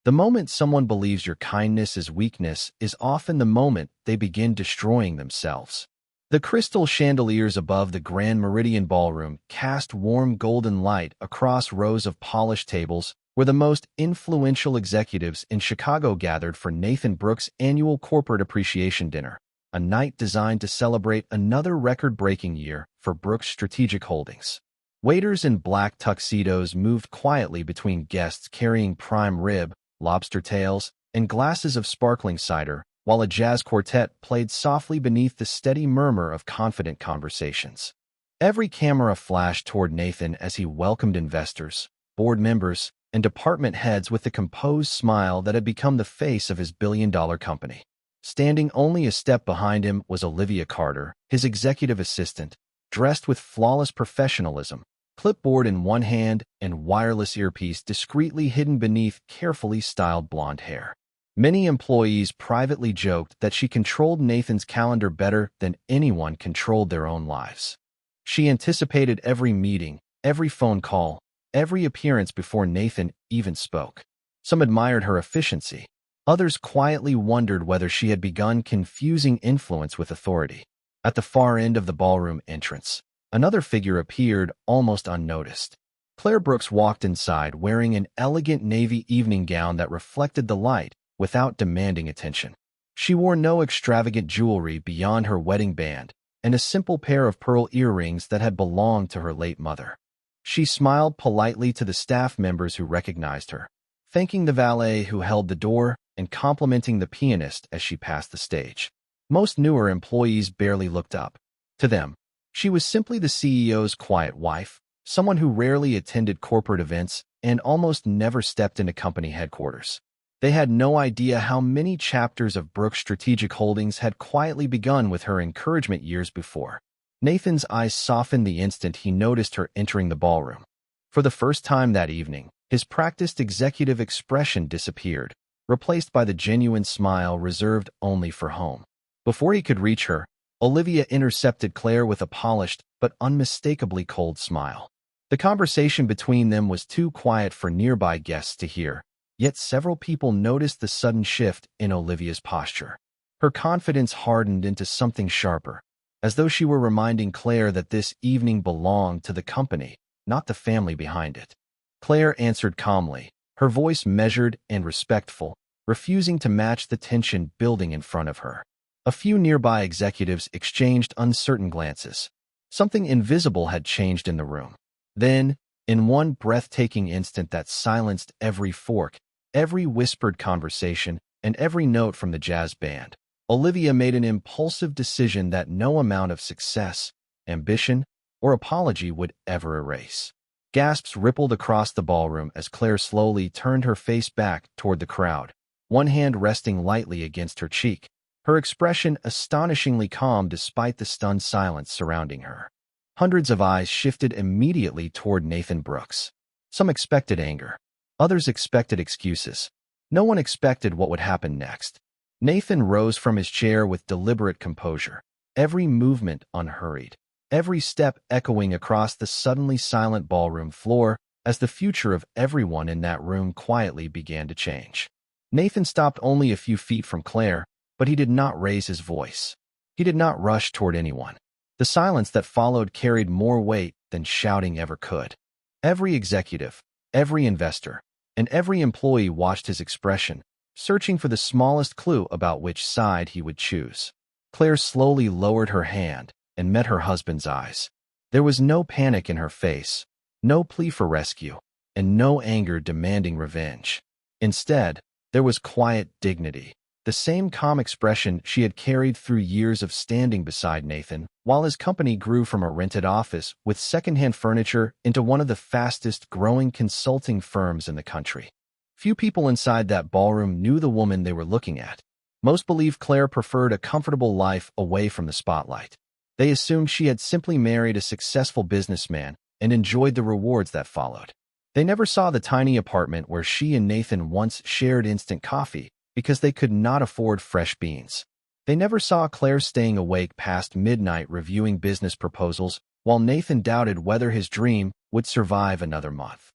The moment someone believes your kindness is weakness is often the moment they begin destroying themselves. The crystal chandeliers above the Grand Meridian Ballroom cast warm golden light across rows of polished tables where the most influential executives in Chicago gathered for Nathan Brooks' annual corporate appreciation dinner, a night designed to celebrate another record-breaking year for Brooks Strategic Holdings. Waiters in black tuxedos moved quietly between guests carrying prime rib, lobster tails, and glasses of sparkling cider, while a jazz quartet played softly beneath the steady murmur of confident conversations. Every camera flashed toward Nathan as he welcomed investors, board members, and department heads with the composed smile that had become the face of his billion-dollar company. Standing only a step behind him was Olivia Carter, his executive assistant, dressed with flawless professionalism, clipboard in one hand and wireless earpiece discreetly hidden beneath carefully styled blonde hair. Many employees privately joked that she controlled Nathan's calendar better than anyone controlled their own lives. She anticipated every meeting, every phone call, every appearance before Nathan even spoke. Some admired her efficiency. Others quietly wondered whether she had begun confusing influence with authority. At the far end of the ballroom entrance, another figure appeared almost unnoticed. Claire Brooks walked inside wearing an elegant navy evening gown that reflected the light without demanding attention. She wore no extravagant jewelry beyond her wedding band and a simple pair of pearl earrings that had belonged to her late mother. She smiled politely to the staff members who recognized her, thanking the valet who held the door and complimenting the pianist as she passed the stage. Most newer employees barely looked up. To them, she was simply the CEO's quiet wife, someone who rarely attended corporate events and almost never stepped into company headquarters. They had no idea how many chapters of Brooks Strategic Holdings had quietly begun with her encouragement years before. Nathan's eyes softened the instant he noticed her entering the ballroom. For the first time that evening, his practiced executive expression disappeared, replaced by the genuine smile reserved only for home. Before he could reach her, Olivia intercepted Claire with a polished but unmistakably cold smile. The conversation between them was too quiet for nearby guests to hear, yet several people noticed the sudden shift in Olivia's posture. Her confidence hardened into something sharper, as though she were reminding Claire that this evening belonged to the company, not the family behind it. Claire answered calmly, her voice measured and respectful, refusing to match the tension building in front of her. A few nearby executives exchanged uncertain glances. Something invisible had changed in the room. Then, in one breathtaking instant that silenced every fork, every whispered conversation, and every note from the jazz band, Olivia made an impulsive decision that no amount of success, ambition, or apology would ever erase. Gasps rippled across the ballroom as Claire slowly turned her face back toward the crowd, one hand resting lightly against her cheek, her expression astonishingly calm despite the stunned silence surrounding her. Hundreds of eyes shifted immediately toward Nathan Brooks. Some expected anger. Others expected excuses. No one expected what would happen next. Nathan rose from his chair with deliberate composure, every movement unhurried, every step echoing across the suddenly silent ballroom floor as the future of everyone in that room quietly began to change. Nathan stopped only a few feet from Claire, but he did not raise his voice. He did not rush toward anyone. The silence that followed carried more weight than shouting ever could. Every executive, every investor, and every employee watched his expression, searching for the smallest clue about which side he would choose. Claire slowly lowered her hand and met her husband's eyes. There was no panic in her face, no plea for rescue, and no anger demanding revenge. Instead, there was quiet dignity, the same calm expression she had carried through years of standing beside Nathan while his company grew from a rented office with secondhand furniture into one of the fastest-growing consulting firms in the country. Few people inside that ballroom knew the woman they were looking at. Most believed Claire preferred a comfortable life away from the spotlight. They assumed she had simply married a successful businessman and enjoyed the rewards that followed. They never saw the tiny apartment where she and Nathan once shared instant coffee because they could not afford fresh beans. They never saw Claire staying awake past midnight reviewing business proposals while Nathan doubted whether his dream would survive another month.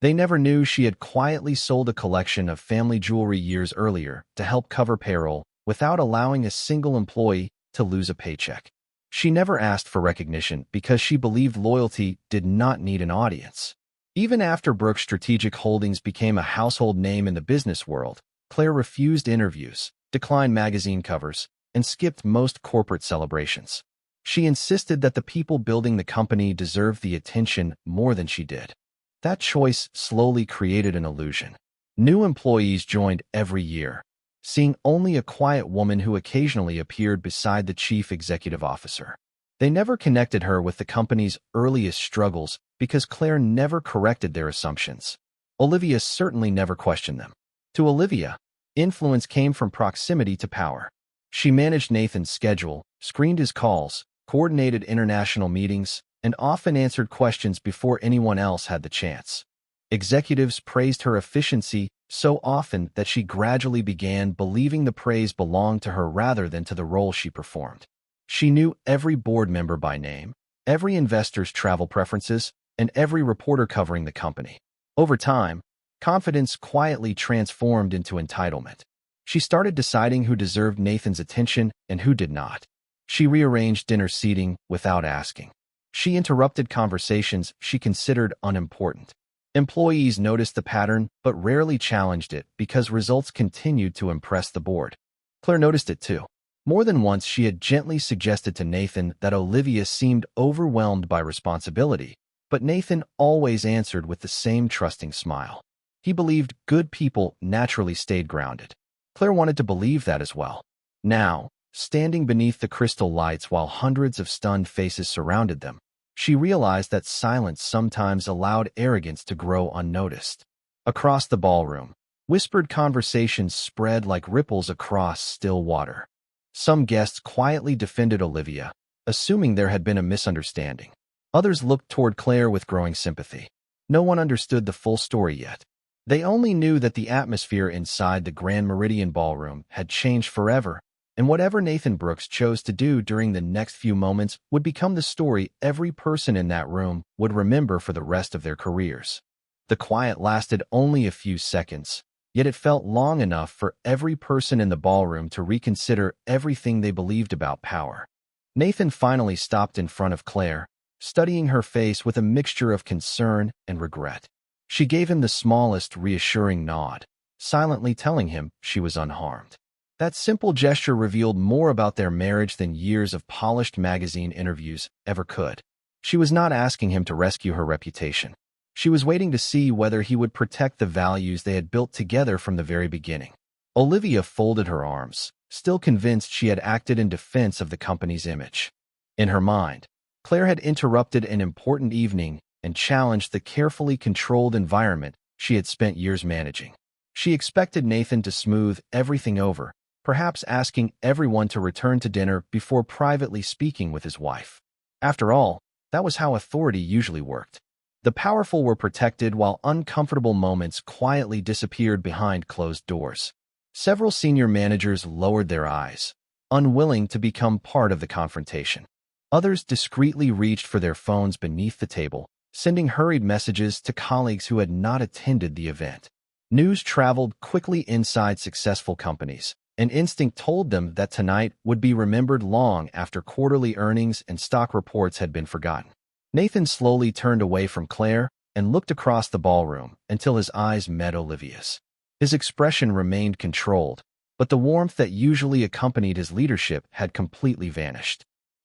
They never knew she had quietly sold a collection of family jewelry years earlier to help cover payroll without allowing a single employee to lose a paycheck. She never asked for recognition because she believed loyalty did not need an audience. Even after Brooks Strategic Holdings became a household name in the business world, Claire refused interviews, declined magazine covers, and skipped most corporate celebrations. She insisted that the people building the company deserved the attention more than she did. That choice slowly created an illusion. New employees joined every year, seeing only a quiet woman who occasionally appeared beside the chief executive officer. They never connected her with the company's earliest struggles because Claire never corrected their assumptions. Olivia certainly never questioned them. To Olivia, influence came from proximity to power. She managed Nathan's schedule, screened his calls, coordinated international meetings, and often answered questions before anyone else had the chance. Executives praised her efficiency so often that she gradually began believing the praise belonged to her rather than to the role she performed. She knew every board member by name, every investor's travel preferences, and every reporter covering the company. Over time, confidence quietly transformed into entitlement. She started deciding who deserved Nathan's attention and who did not. She rearranged dinner seating without asking. She interrupted conversations she considered unimportant. Employees noticed the pattern but rarely challenged it because results continued to impress the board. Claire noticed it too. More than once she had gently suggested to Nathan that Olivia seemed overwhelmed by responsibility, but Nathan always answered with the same trusting smile. He believed good people naturally stayed grounded. Claire wanted to believe that as well. Now, standing beneath the crystal lights while hundreds of stunned faces surrounded them, she realized that silence sometimes allowed arrogance to grow unnoticed. Across the ballroom, whispered conversations spread like ripples across still water. Some guests quietly defended Olivia, assuming there had been a misunderstanding. Others looked toward Claire with growing sympathy. No one understood the full story yet. They only knew that the atmosphere inside the Grand Meridian Ballroom had changed forever, and whatever Nathan Brooks chose to do during the next few moments would become the story every person in that room would remember for the rest of their careers. The quiet lasted only a few seconds, yet it felt long enough for every person in the ballroom to reconsider everything they believed about power. Nathan finally stopped in front of Claire, studying her face with a mixture of concern and regret. She gave him the smallest reassuring nod, silently telling him she was unharmed. That simple gesture revealed more about their marriage than years of polished magazine interviews ever could. She was not asking him to rescue her reputation. She was waiting to see whether he would protect the values they had built together from the very beginning. Olivia folded her arms, still convinced she had acted in defense of the company's image. In her mind, Claire had interrupted an important evening and challenged the carefully controlled environment she had spent years managing. She expected Nathan to smooth everything over, perhaps asking everyone to return to dinner before privately speaking with his wife. After all, that was how authority usually worked. The powerful were protected while uncomfortable moments quietly disappeared behind closed doors. Several senior managers lowered their eyes, unwilling to become part of the confrontation. Others discreetly reached for their phones beneath the table, sending hurried messages to colleagues who had not attended the event. News traveled quickly inside successful companies. An instinct told them that tonight would be remembered long after quarterly earnings and stock reports had been forgotten. Nathan slowly turned away from Claire and looked across the ballroom until his eyes met Olivia's. His expression remained controlled, but the warmth that usually accompanied his leadership had completely vanished.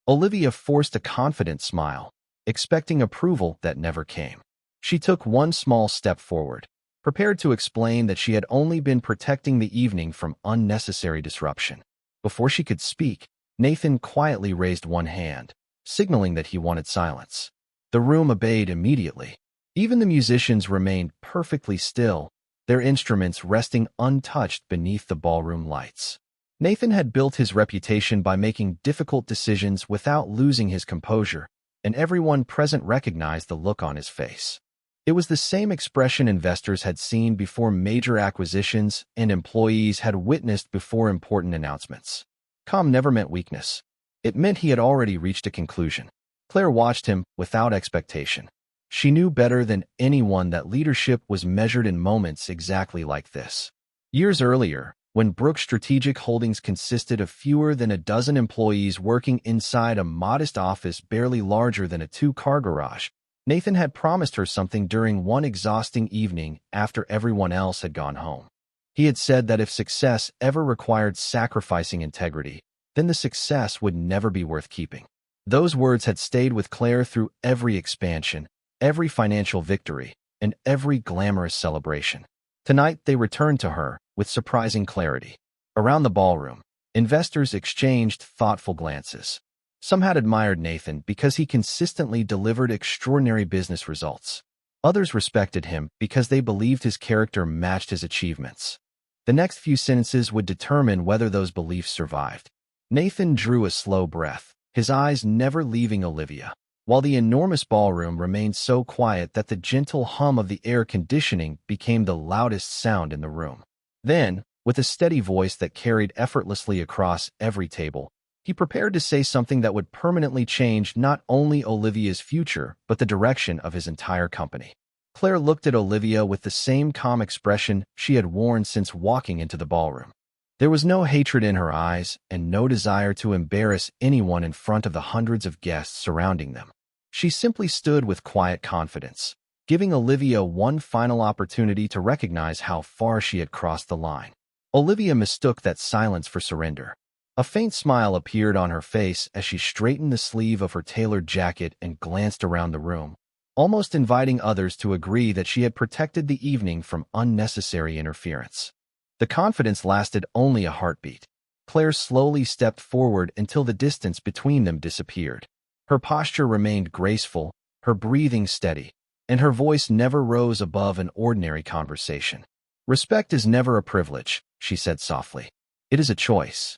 Olivia forced a confident smile, expecting approval that never came. She took one small step forward, prepared to explain that she had only been protecting the evening from unnecessary disruption. Before she could speak, Nathan quietly raised one hand, signaling that he wanted silence. The room obeyed immediately. Even the musicians remained perfectly still, their instruments resting untouched beneath the ballroom lights. Nathan had built his reputation by making difficult decisions without losing his composure, and everyone present recognized the look on his face. It was the same expression investors had seen before major acquisitions and employees had witnessed before important announcements. Calm never meant weakness. It meant he had already reached a conclusion. Claire watched him without expectation. She knew better than anyone that leadership was measured in moments exactly like this. Years earlier, when Brooks Strategic Holdings consisted of fewer than a dozen employees working inside a modest office barely larger than a two-car garage, Nathan had promised her something during one exhausting evening after everyone else had gone home. He had said that if success ever required sacrificing integrity, then the success would never be worth keeping. Those words had stayed with Claire through every expansion, every financial victory, and every glamorous celebration. Tonight, they returned to her with surprising clarity. Around the ballroom, investors exchanged thoughtful glances. Some had admired Nathan because he consistently delivered extraordinary business results. Others respected him because they believed his character matched his achievements. The next few sentences would determine whether those beliefs survived. Nathan drew a slow breath, his eyes never leaving Olivia, while the enormous ballroom remained so quiet that the gentle hum of the air conditioning became the loudest sound in the room. Then, with a steady voice that carried effortlessly across every table, he prepared to say something that would permanently change not only Olivia's future, but the direction of his entire company. Claire looked at Olivia with the same calm expression she had worn since walking into the ballroom. There was no hatred in her eyes and no desire to embarrass anyone in front of the hundreds of guests surrounding them. She simply stood with quiet confidence, giving Olivia one final opportunity to recognize how far she had crossed the line. Olivia mistook that silence for surrender. A faint smile appeared on her face as she straightened the sleeve of her tailored jacket and glanced around the room, almost inviting others to agree that she had protected the evening from unnecessary interference. The confidence lasted only a heartbeat. Claire slowly stepped forward until the distance between them disappeared. Her posture remained graceful, her breathing steady, and her voice never rose above an ordinary conversation. "Respect is never a privilege," she said softly. "It is a choice."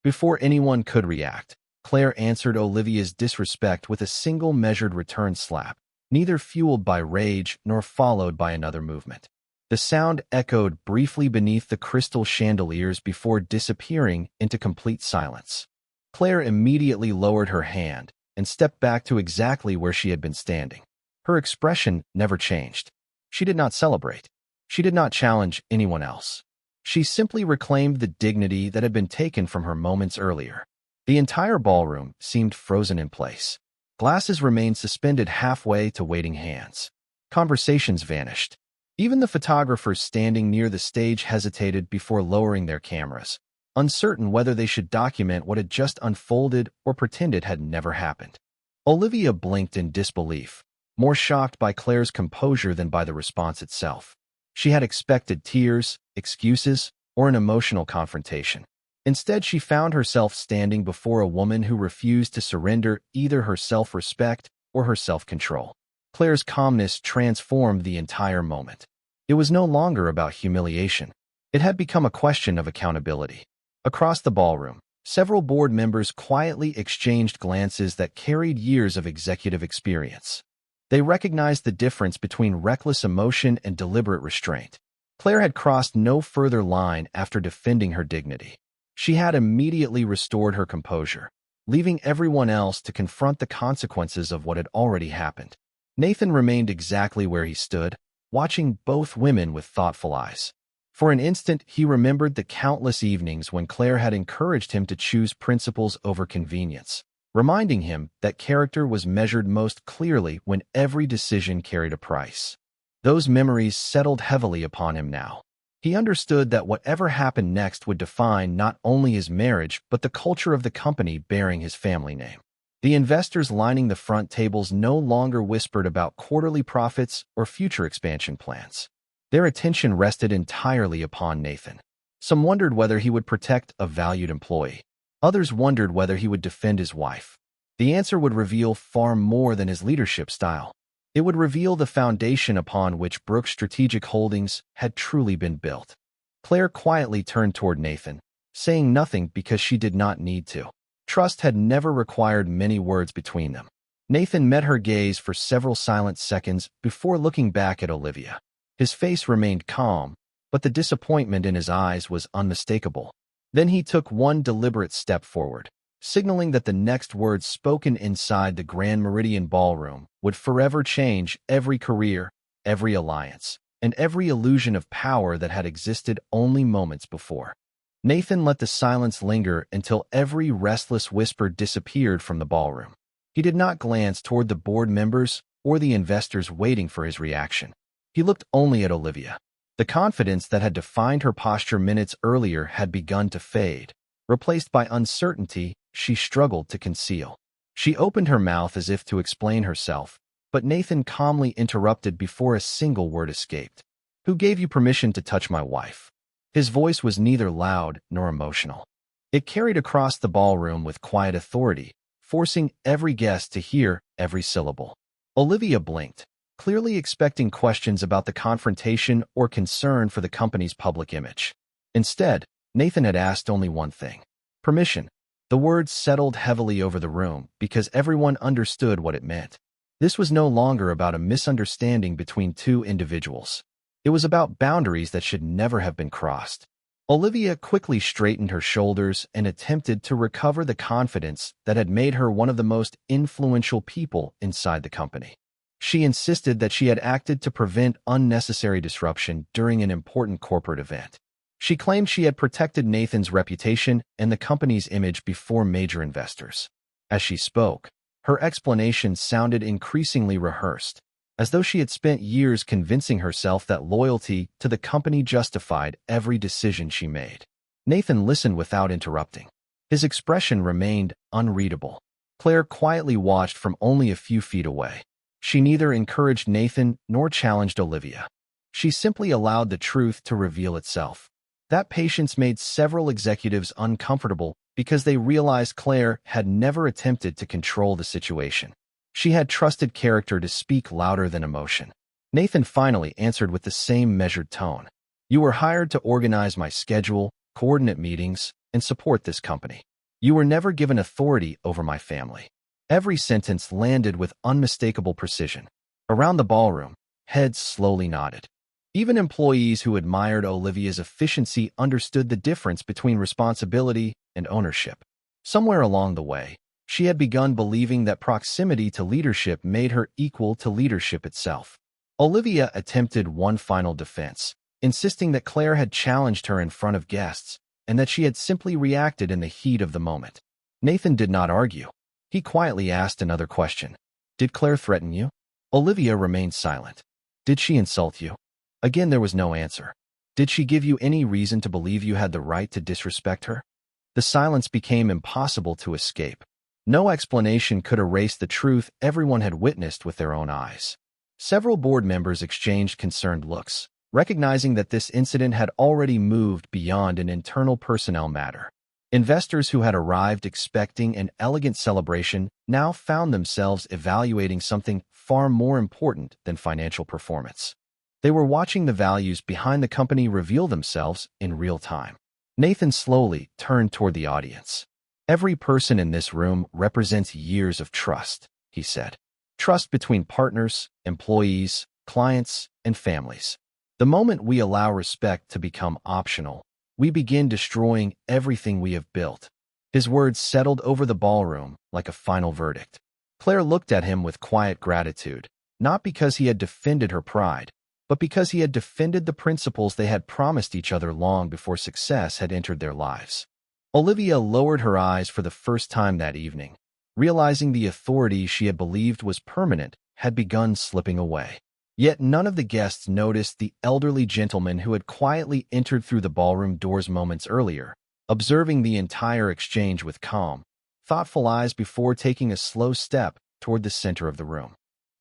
Before anyone could react, Claire answered Olivia's disrespect with a single measured return slap, neither fueled by rage nor followed by another movement. The sound echoed briefly beneath the crystal chandeliers before disappearing into complete silence. Claire immediately lowered her hand and stepped back to exactly where she had been standing. Her expression never changed. She did not celebrate. She did not challenge anyone else. She simply reclaimed the dignity that had been taken from her moments earlier. The entire ballroom seemed frozen in place. Glasses remained suspended halfway to waiting hands. Conversations vanished. Even the photographers standing near the stage hesitated before lowering their cameras, uncertain whether they should document what had just unfolded or pretend it had never happened. Olivia blinked in disbelief, more shocked by Claire's composure than by the response itself. She had expected tears, excuses, or an emotional confrontation. Instead, she found herself standing before a woman who refused to surrender either her self-respect or her self-control. Claire's calmness transformed the entire moment. It was no longer about humiliation. It had become a question of accountability. Across the ballroom, several board members quietly exchanged glances that carried years of executive experience. They recognized the difference between reckless emotion and deliberate restraint. Claire had crossed no further line after defending her dignity. She had immediately restored her composure, leaving everyone else to confront the consequences of what had already happened. Nathan remained exactly where he stood, watching both women with thoughtful eyes. For an instant, he remembered the countless evenings when Claire had encouraged him to choose principles over convenience, reminding him that character was measured most clearly when every decision carried a price. Those memories settled heavily upon him now. He understood that whatever happened next would define not only his marriage but the culture of the company bearing his family name. The investors lining the front tables no longer whispered about quarterly profits or future expansion plans. Their attention rested entirely upon Nathan. Some wondered whether he would protect a valued employee. Others wondered whether he would defend his wife. The answer would reveal far more than his leadership style. It would reveal the foundation upon which Brooks Strategic Holdings had truly been built. Claire quietly turned toward Nathan, saying nothing because she did not need to. Trust had never required many words between them. Nathan met her gaze for several silent seconds before looking back at Olivia. His face remained calm, but the disappointment in his eyes was unmistakable. Then he took one deliberate step forward. signaling that the next words spoken inside the Grand Meridian Ballroom would forever change every career, every alliance, and every illusion of power that had existed only moments before. Nathan let the silence linger until every restless whisper disappeared from the ballroom. He did not glance toward the board members or the investors waiting for his reaction. He looked only at Olivia. The confidence that had defined her posture minutes earlier had begun to fade, replaced by uncertainty she struggled to conceal. She opened her mouth as if to explain herself, but Nathan calmly interrupted before a single word escaped. "Who gave you permission to touch my wife?" His voice was neither loud nor emotional. It carried across the ballroom with quiet authority, forcing every guest to hear every syllable. Olivia blinked, clearly expecting questions about the confrontation or concern for the company's public image. Instead, Nathan had asked only one thing: permission. The words settled heavily over the room because everyone understood what it meant. This was no longer about a misunderstanding between two individuals. It was about boundaries that should never have been crossed. Olivia quickly straightened her shoulders and attempted to recover the confidence that had made her one of the most influential people inside the company. She insisted that she had acted to prevent unnecessary disruption during an important corporate event. She claimed she had protected Nathan's reputation and the company's image before major investors. As she spoke, her explanation sounded increasingly rehearsed, as though she had spent years convincing herself that loyalty to the company justified every decision she made. Nathan listened without interrupting. His expression remained unreadable. Claire quietly watched from only a few feet away. She neither encouraged Nathan nor challenged Olivia. She simply allowed the truth to reveal itself. That patience made several executives uncomfortable because they realized Claire had never attempted to control the situation. She had trusted character to speak louder than emotion. Nathan finally answered with the same measured tone. "You were hired to organize my schedule, coordinate meetings, and support this company. You were never given authority over my family." Every sentence landed with unmistakable precision. Around the ballroom, heads slowly nodded. Even employees who admired Olivia's efficiency understood the difference between responsibility and ownership. Somewhere along the way, she had begun believing that proximity to leadership made her equal to leadership itself. Olivia attempted one final defense, insisting that Claire had challenged her in front of guests and that she had simply reacted in the heat of the moment. Nathan did not argue. He quietly asked another question. "Did Claire threaten you?" Olivia remained silent. "Did she insult you?" Again, there was no answer. "Did she give you any reason to believe you had the right to disrespect her?" The silence became impossible to escape. No explanation could erase the truth everyone had witnessed with their own eyes. Several board members exchanged concerned looks, recognizing that this incident had already moved beyond an internal personnel matter. Investors who had arrived expecting an elegant celebration now found themselves evaluating something far more important than financial performance. They were watching the values behind the company reveal themselves in real time. Nathan slowly turned toward the audience. "Every person in this room represents years of trust," he said. "Trust between partners, employees, clients, and families. The moment we allow respect to become optional, we begin destroying everything we have built." His words settled over the ballroom like a final verdict. Claire looked at him with quiet gratitude, not because he had defended her pride, but because he had defended the principles they had promised each other long before success had entered their lives. Olivia lowered her eyes for the first time that evening, realizing the authority she had believed was permanent had begun slipping away. Yet none of the guests noticed the elderly gentleman who had quietly entered through the ballroom doors moments earlier, observing the entire exchange with calm, thoughtful eyes before taking a slow step toward the center of the room.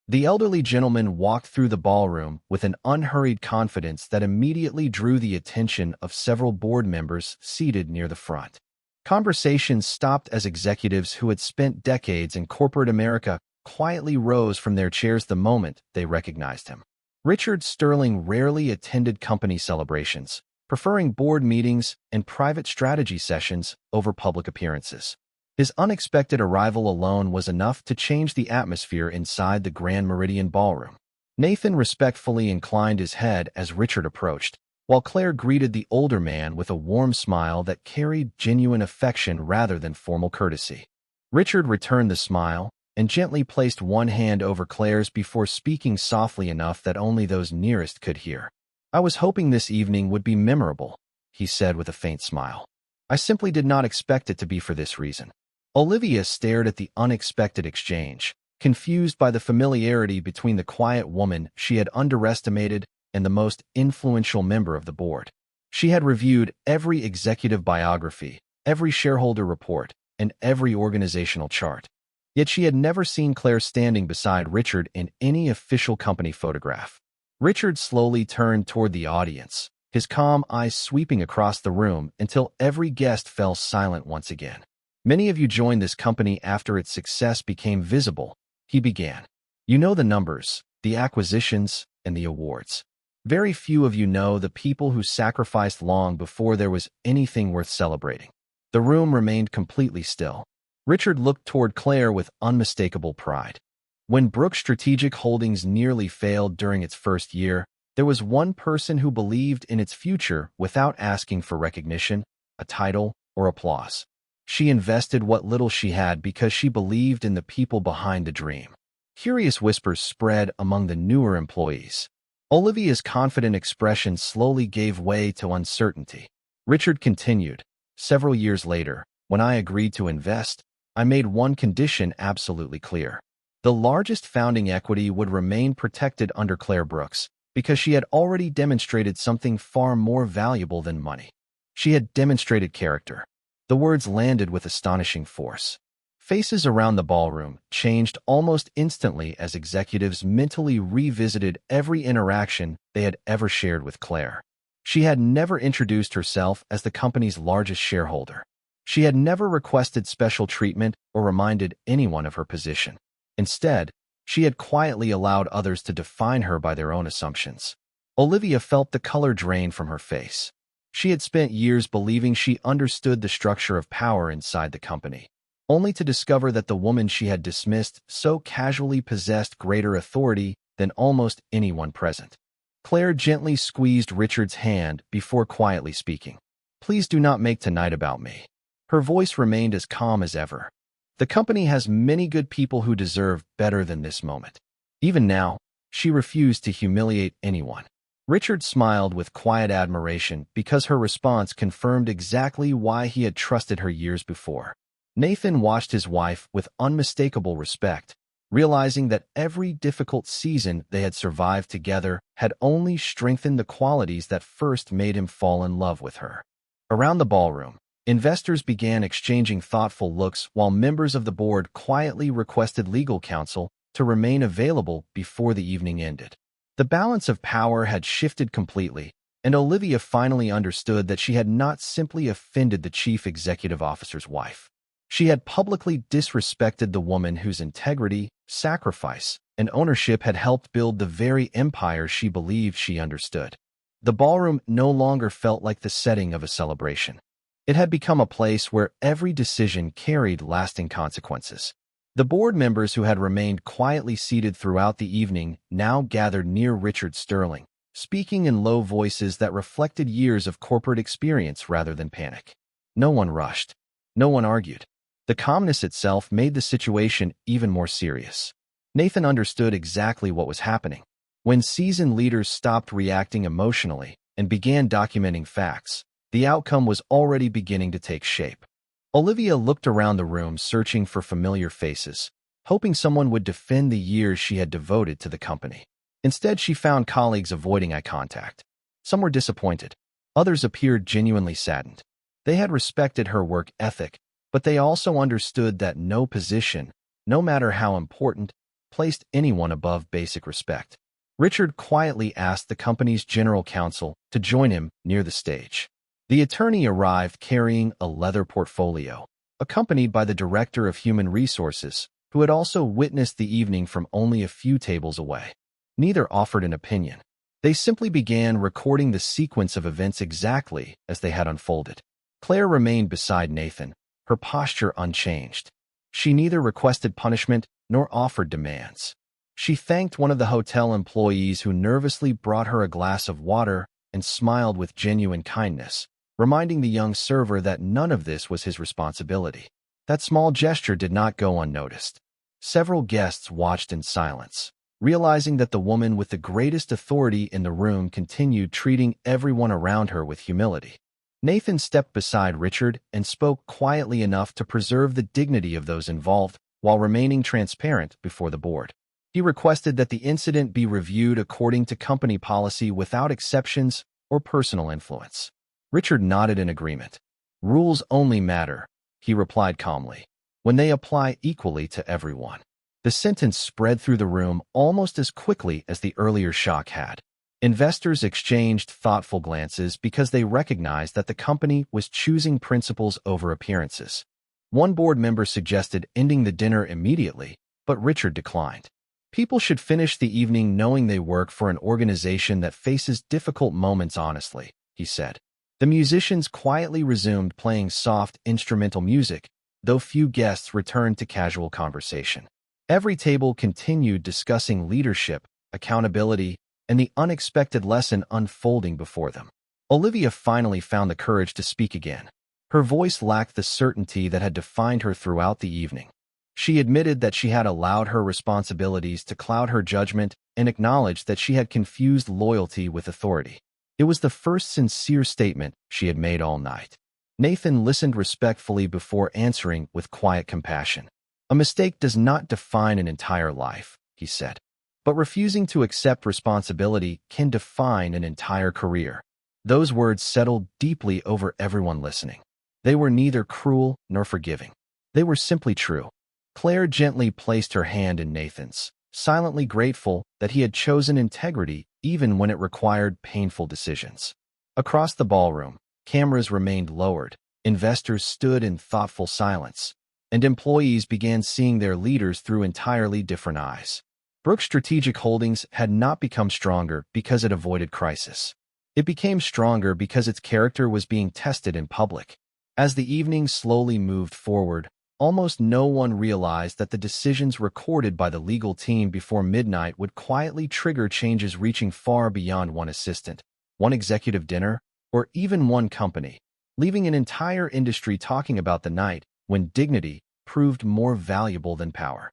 The elderly gentleman walked through the ballroom with an unhurried confidence that immediately drew the attention of several board members seated near the front. Conversations stopped as executives who had spent decades in corporate America quietly rose from their chairs the moment they recognized him. Richard Sterling rarely attended company celebrations, preferring board meetings and private strategy sessions over public appearances. His unexpected arrival alone was enough to change the atmosphere inside the Grand Meridian Ballroom. Nathan respectfully inclined his head as Richard approached, while Claire greeted the older man with a warm smile that carried genuine affection rather than formal courtesy. Richard returned the smile and gently placed one hand over Claire's before speaking softly enough that only those nearest could hear. "I was hoping this evening would be memorable," he said with a faint smile. "I simply did not expect it to be for this reason." Olivia stared at the unexpected exchange, confused by the familiarity between the quiet woman she had underestimated and the most influential member of the board. She had reviewed every executive biography, every shareholder report, and every organizational chart. Yet she had never seen Claire standing beside Richard in any official company photograph. Richard slowly turned toward the audience, his calm eyes sweeping across the room until every guest fell silent once again. "Many of you joined this company after its success became visible," he began. "You know the numbers, the acquisitions, and the awards. Very few of you know the people who sacrificed long before there was anything worth celebrating." The room remained completely still. Richard looked toward Claire with unmistakable pride. When Brooks Strategic Holdings nearly failed during its first year, there was one person who believed in its future without asking for recognition, a title, or applause. She invested what little she had because she believed in the people behind the dream. Curious whispers spread among the newer employees. Olivia's confident expression slowly gave way to uncertainty. Richard continued, "Several years later, when I agreed to invest, I made one condition absolutely clear. The largest founding equity would remain protected under Claire Brooks, because she had already demonstrated something far more valuable than money. She had demonstrated character." The words landed with astonishing force. Faces around the ballroom changed almost instantly as executives mentally revisited every interaction they had ever shared with Claire. She had never introduced herself as the company's largest shareholder. She had never requested special treatment or reminded anyone of her position. Instead, she had quietly allowed others to define her by their own assumptions. Olivia felt the color drain from her face. She had spent years believing she understood the structure of power inside the company, only to discover that the woman she had dismissed so casually possessed greater authority than almost anyone present. Claire gently squeezed Richard's hand before quietly speaking. "Please do not make tonight about me." Her voice remained as calm as ever. "The company has many good people who deserve better than this moment." Even now, she refused to humiliate anyone. Richard smiled with quiet admiration because her response confirmed exactly why he had trusted her years before. Nathan watched his wife with unmistakable respect, realizing that every difficult season they had survived together had only strengthened the qualities that first made him fall in love with her. Around the ballroom, investors began exchanging thoughtful looks while members of the board quietly requested legal counsel to remain available before the evening ended. The balance of power had shifted completely, and Olivia finally understood that she had not simply offended the chief executive officer's wife. She had publicly disrespected the woman whose integrity, sacrifice, and ownership had helped build the very empire she believed she understood. The ballroom no longer felt like the setting of a celebration. It had become a place where every decision carried lasting consequences. The board members who had remained quietly seated throughout the evening now gathered near Richard Sterling, speaking in low voices that reflected years of corporate experience rather than panic. No one rushed. No one argued. The calmness itself made the situation even more serious. Nathan understood exactly what was happening. When seasoned leaders stopped reacting emotionally and began documenting facts, the outcome was already beginning to take shape. Olivia looked around the room searching for familiar faces, hoping someone would defend the years she had devoted to the company. Instead, she found colleagues avoiding eye contact. Some were disappointed. Others appeared genuinely saddened. They had respected her work ethic, but they also understood that no position, no matter how important, placed anyone above basic respect. Richard quietly asked the company's general counsel to join him near the stage. The attorney arrived carrying a leather portfolio, accompanied by the director of human resources, who had also witnessed the evening from only a few tables away. Neither offered an opinion. They simply began recording the sequence of events exactly as they had unfolded. Claire remained beside Nathan, her posture unchanged. She neither requested punishment nor offered demands. She thanked one of the hotel employees who nervously brought her a glass of water and smiled with genuine kindness, reminding the young server that none of this was his responsibility. That small gesture did not go unnoticed. Several guests watched in silence, realizing that the woman with the greatest authority in the room continued treating everyone around her with humility. Nathan stepped beside Richard and spoke quietly enough to preserve the dignity of those involved while remaining transparent before the board. He requested that the incident be reviewed according to company policy without exceptions or personal influence. Richard nodded in agreement. "Rules only matter," he replied calmly, "when they apply equally to everyone." The sentence spread through the room almost as quickly as the earlier shock had. Investors exchanged thoughtful glances because they recognized that the company was choosing principles over appearances. One board member suggested ending the dinner immediately, but Richard declined. "People should finish the evening knowing they work for an organization that faces difficult moments honestly," he said. The musicians quietly resumed playing soft instrumental music, though few guests returned to casual conversation. Every table continued discussing leadership, accountability, and the unexpected lesson unfolding before them. Olivia finally found the courage to speak again. Her voice lacked the certainty that had defined her throughout the evening. She admitted that she had allowed her responsibilities to cloud her judgment and acknowledged that she had confused loyalty with authority. It was the first sincere statement she had made all night. Nathan listened respectfully before answering with quiet compassion. "A mistake does not define an entire life," he said. "But refusing to accept responsibility can define an entire career." Those words settled deeply over everyone listening. They were neither cruel nor forgiving. They were simply true. Claire gently placed her hand in Nathan's, silently grateful that he had chosen integrity even when it required painful decisions. Across the ballroom, cameras remained lowered, investors stood in thoughtful silence, and employees began seeing their leaders through entirely different eyes. Brooks Strategic Holdings had not become stronger because it avoided crisis. It became stronger because its character was being tested in public. As the evening slowly moved forward, almost no one realized that the decisions recorded by the legal team before midnight would quietly trigger changes reaching far beyond one assistant, one executive dinner, or even one company, leaving an entire industry talking about the night when dignity proved more valuable than power.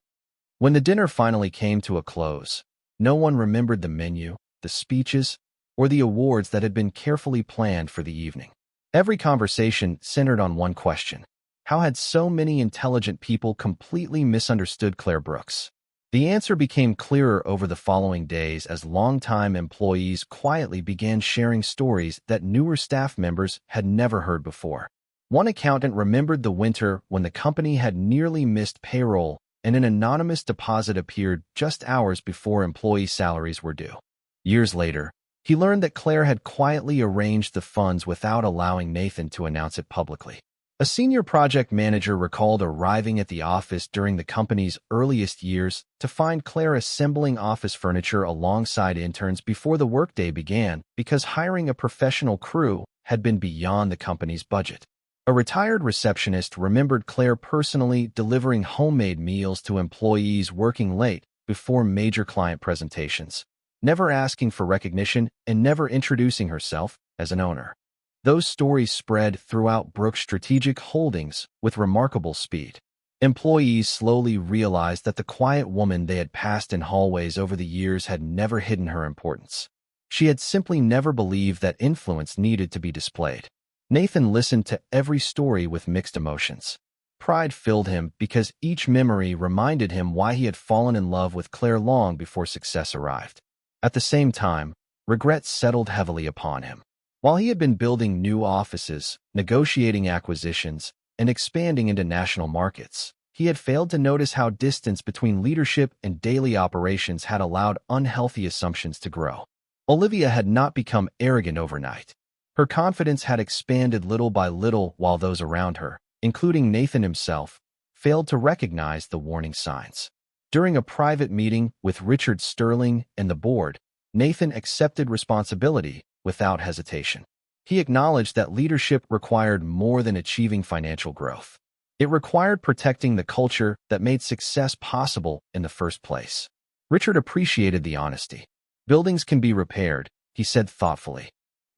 When the dinner finally came to a close, no one remembered the menu, the speeches, or the awards that had been carefully planned for the evening. Every conversation centered on one question: how had so many intelligent people completely misunderstood Claire Brooks? The answer became clearer over the following days as longtime employees quietly began sharing stories that newer staff members had never heard before. One accountant remembered the winter when the company had nearly missed payroll and an anonymous deposit appeared just hours before employee salaries were due. Years later, he learned that Claire had quietly arranged the funds without allowing Nathan to announce it publicly. A senior project manager recalled arriving at the office during the company's earliest years to find Claire assembling office furniture alongside interns before the workday began because hiring a professional crew had been beyond the company's budget. A retired receptionist remembered Claire personally delivering homemade meals to employees working late before major client presentations, never asking for recognition and never introducing herself as an owner. Those stories spread throughout Brooks Strategic Holdings with remarkable speed. Employees slowly realized that the quiet woman they had passed in hallways over the years had never hidden her importance. She had simply never believed that influence needed to be displayed. Nathan listened to every story with mixed emotions. Pride filled him because each memory reminded him why he had fallen in love with Claire long before success arrived. At the same time, regret settled heavily upon him. While he had been building new offices, negotiating acquisitions, and expanding into national markets, he had failed to notice how distance between leadership and daily operations had allowed unhealthy assumptions to grow. Olivia had not become arrogant overnight. Her confidence had expanded little by little while those around her, including Nathan himself, failed to recognize the warning signs. During a private meeting with Richard Sterling and the board, Nathan accepted responsibility without hesitation. He acknowledged that leadership required more than achieving financial growth. It required protecting the culture that made success possible in the first place. Richard appreciated the honesty. "Buildings can be repaired," he said thoughtfully.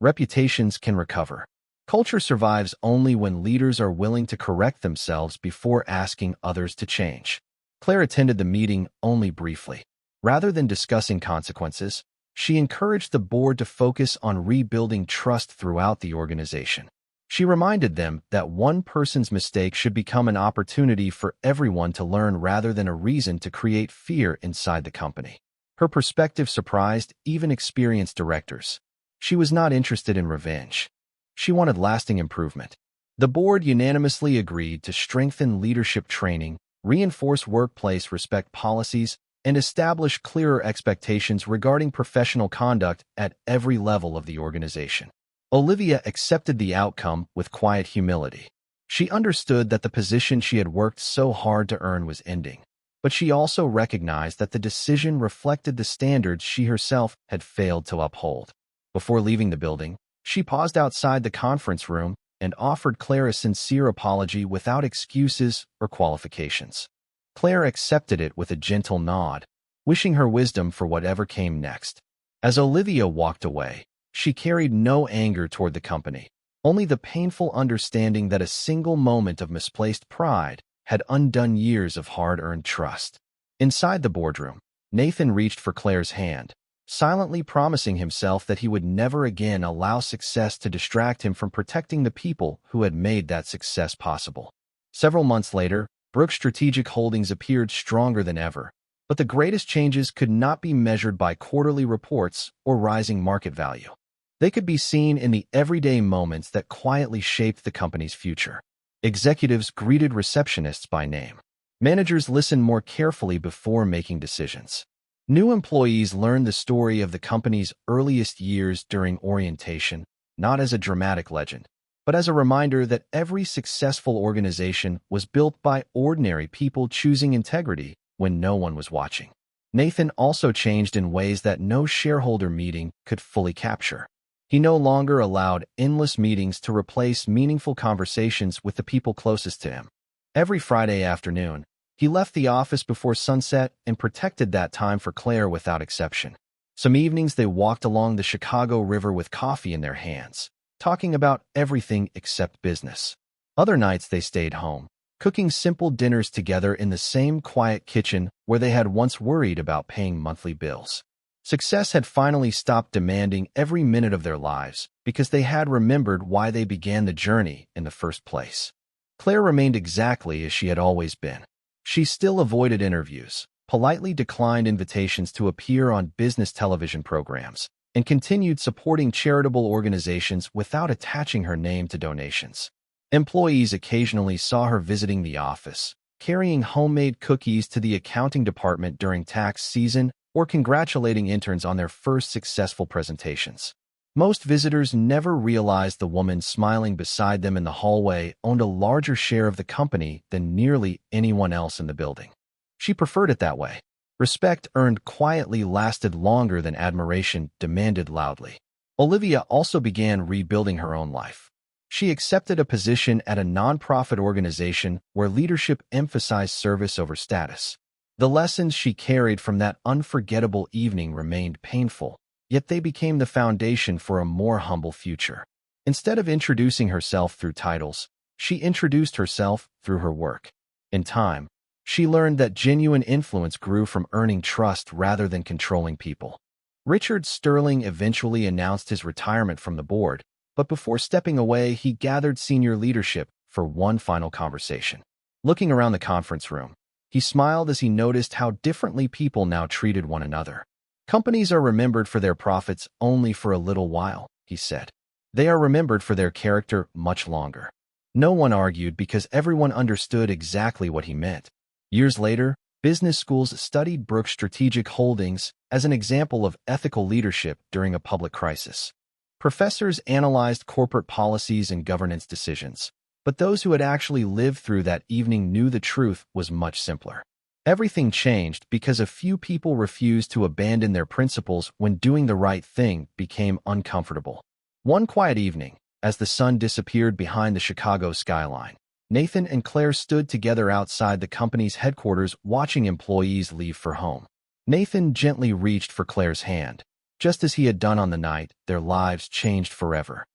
reputations can recover. Culture survives only when leaders are willing to correct themselves before asking others to change. Claire attended the meeting only briefly. Rather than discussing consequences, she encouraged the board to focus on rebuilding trust throughout the organization. She reminded them that one person's mistake should become an opportunity for everyone to learn rather than a reason to create fear inside the company. Her perspective surprised even experienced directors. She was not interested in revenge. She wanted lasting improvement. The board unanimously agreed to strengthen leadership training, reinforce workplace respect policies, and establish clearer expectations regarding professional conduct at every level of the organization. Olivia accepted the outcome with quiet humility. She understood that the position she had worked so hard to earn was ending, but she also recognized that the decision reflected the standards she herself had failed to uphold. Before leaving the building, she paused outside the conference room and offered Claire a sincere apology without excuses or qualifications. Claire accepted it with a gentle nod, wishing her wisdom for whatever came next. As Olivia walked away, she carried no anger toward the company, only the painful understanding that a single moment of misplaced pride had undone years of hard-earned trust. Inside the boardroom, Nathan reached for Claire's hand, silently promising himself that he would never again allow success to distract him from protecting the people who had made that success possible. Several months later, Brooks Strategic Holdings appeared stronger than ever, but the greatest changes could not be measured by quarterly reports or rising market value. They could be seen in the everyday moments that quietly shaped the company's future. Executives greeted receptionists by name. Managers listened more carefully before making decisions. New employees learned the story of the company's earliest years during orientation, not as a dramatic legend, but as a reminder that every successful organization was built by ordinary people choosing integrity when no one was watching. Nathan also changed in ways that no shareholder meeting could fully capture. He no longer allowed endless meetings to replace meaningful conversations with the people closest to him. Every Friday afternoon, he left the office before sunset and protected that time for Claire without exception. Some evenings they walked along the Chicago River with coffee in their hands, talking about everything except business. Other nights they stayed home, cooking simple dinners together in the same quiet kitchen where they had once worried about paying monthly bills. Success had finally stopped demanding every minute of their lives because they had remembered why they began the journey in the first place. Claire remained exactly as she had always been. She still avoided interviews, politely declined invitations to appear on business television programs, and continued supporting charitable organizations without attaching her name to donations. Employees occasionally saw her visiting the office, carrying homemade cookies to the accounting department during tax season, or congratulating interns on their first successful presentations. Most visitors never realized the woman smiling beside them in the hallway owned a larger share of the company than nearly anyone else in the building. She preferred it that way. Respect earned quietly lasted longer than admiration demanded loudly. Olivia also began rebuilding her own life. She accepted a position at a nonprofit organization where leadership emphasized service over status. The lessons she carried from that unforgettable evening remained painful, yet they became the foundation for a more humble future. Instead of introducing herself through titles, she introduced herself through her work. In time, she learned that genuine influence grew from earning trust rather than controlling people. Richard Sterling eventually announced his retirement from the board, but before stepping away, he gathered senior leadership for one final conversation. Looking around the conference room, he smiled as he noticed how differently people now treated one another. Companies are remembered for their profits only for a little while, he said. They are remembered for their character much longer. No one argued because everyone understood exactly what he meant. Years later, business schools studied Brooks Strategic Holdings as an example of ethical leadership during a public crisis. Professors analyzed corporate policies and governance decisions, but those who had actually lived through that evening knew the truth was much simpler. Everything changed because a few people refused to abandon their principles when doing the right thing became uncomfortable. One quiet evening, as the sun disappeared behind the Chicago skyline, Nathan and Claire stood together outside the company's headquarters watching employees leave for home. Nathan gently reached for Claire's hand, just as he had done on the night their lives changed forever.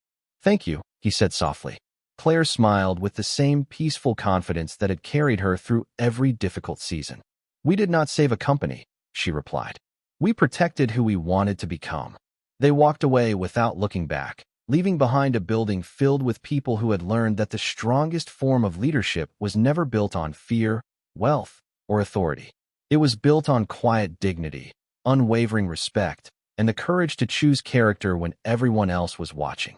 "Thank you," he said softly. Claire smiled with the same peaceful confidence that had carried her through every difficult season. "We did not save a company," she replied. "We protected who we wanted to become." They walked away without looking back, leaving behind a building filled with people who had learned that the strongest form of leadership was never built on fear, wealth, or authority. It was built on quiet dignity, unwavering respect, and the courage to choose character when everyone else was watching.